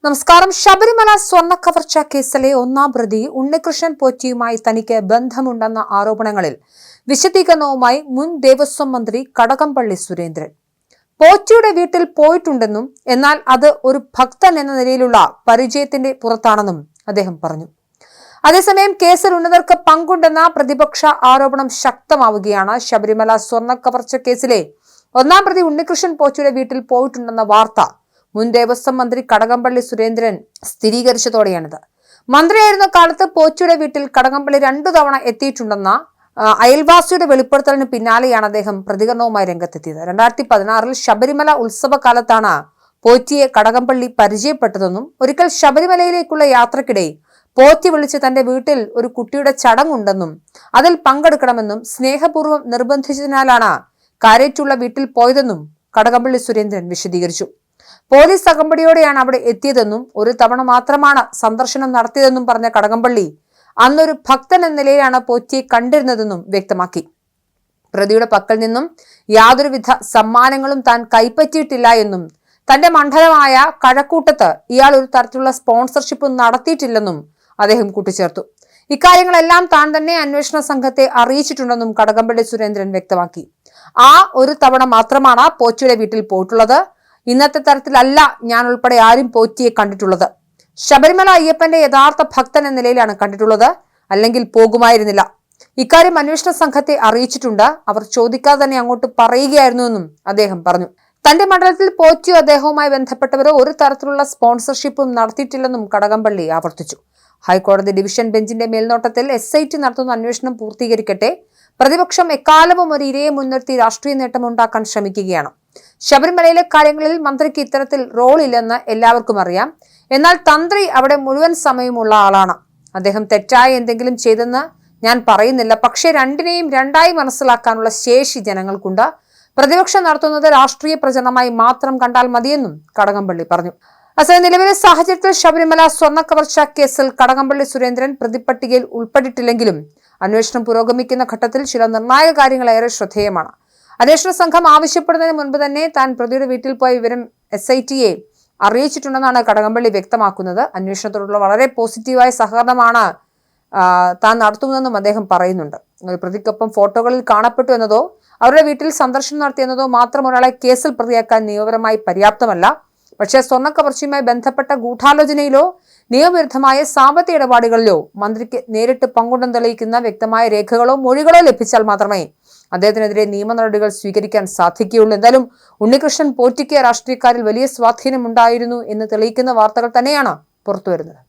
നമസ്കാരം. ശബരിമല സ്വർണ്ണ കവർച്ച കേസിലെ ഒന്നാം പ്രതി ഉണ്ണികൃഷ്ണൻ പോറ്റിയുമായി തനിക്ക് ബന്ധമുണ്ടെന്ന ആരോപണങ്ങളിൽ വിശദീകരണവുമായി മുൻ ദേവസ്വം മന്ത്രി കടകംപള്ളി സുരേന്ദ്രൻ. പോറ്റിയുടെ വീട്ടിൽ പോയിട്ടുണ്ടെന്നും എന്നാൽ അത് ഒരു ഭക്തൻ എന്ന നിലയിലുള്ള പരിചയത്തിന്റെ പുറത്താണെന്നും അദ്ദേഹം പറഞ്ഞു. അതേസമയം കേസിൽ ഉന്നതർക്ക് പങ്കുണ്ടെന്ന പ്രതിപക്ഷ ആരോപണം ശക്തമാവുകയാണ്. ശബരിമല സ്വർണ്ണ കവർച്ച കേസിലെ ഒന്നാം പ്രതി ഉണ്ണികൃഷ്ണൻ പോറ്റിയുടെ വീട്ടിൽ പോയിട്ടുണ്ടെന്ന വാർത്ത മുൻ ദേവസ്വം മന്ത്രി കടകംപള്ളി സുരേന്ദ്രൻ സ്ഥിരീകരിച്ചതോടെയാണിത്. മന്ത്രിയായിരുന്ന കാലത്ത് പോറ്റിയുടെ വീട്ടിൽ കടകംപള്ളി 2 തവണ എത്തിയിട്ടുണ്ടെന്ന അയൽവാസിയുടെ വെളിപ്പെടുത്തലിന് പിന്നാലെയാണ് അദ്ദേഹം പ്രതികരണവുമായി രംഗത്തെത്തിയത്. 2016 ശബരിമല ഉത്സവകാലത്താണ് പോറ്റിയെ കടകംപള്ളി പരിചയപ്പെട്ടതെന്നും ഒരിക്കൽ ശബരിമലയിലേക്കുള്ള യാത്രക്കിടെ പോറ്റി വിളിച്ച് തന്റെ വീട്ടിൽ ഒരു കുട്ടിയുടെ ചടങ്ങുണ്ടെന്നും അതിൽ പങ്കെടുക്കണമെന്നും സ്നേഹപൂർവ്വം നിർബന്ധിച്ചതിനാലാണ് കാര്യറ്റുള്ള വീട്ടിൽ പോയതെന്നും കടകംപള്ളി സുരേന്ദ്രൻ വിശദീകരിച്ചു. പോലീസ് അകമ്പടിയോടെയാണ് അവിടെ എത്തിയതെന്നും ഒരു തവണ മാത്രമാണ് സന്ദർശനം നടത്തിയതെന്നും പറഞ്ഞ കടകംപള്ളി അന്നൊരു ഭക്തൻ എന്ന നിലയിലാണ് പോറ്റിയെ കണ്ടിരുന്നതെന്നും വ്യക്തമാക്കി. പ്രതിയുടെ പക്കൽ നിന്നും യാതൊരുവിധ സമ്മാനങ്ങളും താൻ കൈപ്പറ്റിയിട്ടില്ല എന്നും തന്റെ മണ്ഡലമായ കഴക്കൂട്ടത്ത് ഇയാൾ ഒരു തരത്തിലുള്ള സ്പോൺസർഷിപ്പ് നടത്തിയിട്ടില്ലെന്നും അദ്ദേഹം കൂട്ടിച്ചേർത്തു. ഇക്കാര്യങ്ങളെല്ലാം താൻ തന്നെ അന്വേഷണ സംഘത്തെ അറിയിച്ചിട്ടുണ്ടെന്നും കടകംപള്ളി സുരേന്ദ്രൻ വ്യക്തമാക്കി. ആ ഒരു തവണ മാത്രമാണ് പോറ്റിയുടെ വീട്ടിൽ പോയിട്ടുള്ളത്. ഇന്നത്തെ തരത്തിലല്ല ഞാൻ ഉൾപ്പെടെ ആരും പോറ്റിയെ കണ്ടിട്ടുള്ളത്. ശബരിമല അയ്യപ്പന്റെ യഥാർത്ഥ ഭക്തൻ എന്ന നിലയിലാണ് കണ്ടിട്ടുള്ളത്, അല്ലെങ്കിൽ പോകുമായിരുന്നില്ല. ഇക്കാര്യം അന്വേഷണ സംഘത്തെ അറിയിച്ചിട്ടുണ്ട്. അവർ ചോദിക്കാതെ തന്നെ അങ്ങോട്ട് പറയുകയായിരുന്നുവെന്നും അദ്ദേഹം പറഞ്ഞു. തന്റെ മണ്ഡലത്തിൽ പോറ്റിയോ അദ്ദേഹവുമായി ബന്ധപ്പെട്ടവരോ ഒരു തരത്തിലുള്ള സ്പോൺസർഷിപ്പും നടത്തിയിട്ടില്ലെന്നും കടകംപള്ളി ആവർത്തിച്ചു. ഹൈക്കോടതി ഡിവിഷൻ ബെഞ്ചിന്റെ മേൽനോട്ടത്തിൽ SIT നടത്തുന്ന അന്വേഷണം പൂർത്തീകരിക്കട്ടെ. പ്രതിപക്ഷം എക്കാലവും ഒരു ഇരയെ മുൻനിർത്തി രാഷ്ട്രീയ നേട്ടമുണ്ടാക്കാൻ ശ്രമിക്കുകയാണ്. ശബരിമലയിലെ കാര്യങ്ങളിൽ മന്ത്രിക്ക് ഇത്തരത്തിൽ റോൾ ഇല്ലെന്ന് എല്ലാവർക്കും അറിയാം. എന്നാൽ തന്ത്രി അവിടെ മുഴുവൻ സമയമുള്ള ആളാണ്. അദ്ദേഹം തെറ്റായ എന്തെങ്കിലും ചെയ്തെന്ന് ഞാൻ പറയുന്നില്ല. പക്ഷേ രണ്ടിനെയും രണ്ടായി മനസ്സിലാക്കാനുള്ള ശേഷി ജനങ്ങൾക്കുണ്ട്. പ്രതിപക്ഷം നടത്തുന്നത് രാഷ്ട്രീയ പ്രചരണമായി മാത്രം കണ്ടാൽ മതിയെന്നും കടകംപള്ളി പറഞ്ഞു. അസമയം നിലവിലെ സാഹചര്യത്തിൽ ശബരിമല സ്വർണ്ണ കവർച്ച കേസിൽ കടകംപള്ളി സുരേന്ദ്രൻ പ്രതിപട്ടികയിൽ ഉൾപ്പെട്ടിട്ടില്ലെങ്കിലും അന്വേഷണം പുരോഗമിക്കുന്ന ഘട്ടത്തിൽ ചില നിർണായക കാര്യങ്ങൾ ഏറെ ശ്രദ്ധേയമാണ്. അന്വേഷണ സംഘം ആവശ്യപ്പെടുന്നതിന് മുൻപ് തന്നെ താൻ പ്രതിയുടെ വീട്ടിൽ പോയ വിവരം SITയെ അറിയിച്ചിട്ടുണ്ടെന്നാണ് കടകംപള്ളി വ്യക്തമാക്കുന്നത്. അന്വേഷണത്തോടുള്ള വളരെ പോസിറ്റീവായ സഹകരണമാണ് താൻ നടത്തുന്നതെന്നും അദ്ദേഹം പറയുന്നുണ്ട്. പ്രതിക്കൊപ്പം ഫോട്ടോകളിൽ കാണപ്പെട്ടു എന്നതോ അവരുടെ വീട്ടിൽ സന്ദർശനം നടത്തിയെന്നതോ മാത്രം ഒരാളെ കേസിൽ പ്രതിയാക്കാൻ നിയമപരമായി പര്യാപ്തമല്ല. പക്ഷേ സ്വർണ്ണ കവർച്ചയുമായി ബന്ധപ്പെട്ട ഗൂഢാലോചനയിലോ നിയമവിരുദ്ധമായ സാമ്പത്തിക ഇടപാടുകളിലോ മന്ത്രിക്ക് നേരിട്ട് പങ്കുണ്ടെന്ന് തെളിയിക്കുന്ന വ്യക്തമായ രേഖകളോ മൊഴികളോ ലഭിച്ചാൽ മാത്രമേ അദ്ദേഹത്തിനെതിരെ നിയമ നടപടികൾ സ്വീകരിക്കാൻ സാധിക്കുകയുള്ളൂ. എന്തായാലും ഉണ്ണികൃഷ്ണൻ പോറ്റിക്ക് രാഷ്ട്രീയക്കാരിൽ വലിയ സ്വാധീനമുണ്ടായിരുന്നു എന്ന് തെളിയിക്കുന്ന വാർത്തകൾ തന്നെയാണ് പുറത്തുവരുന്നത്.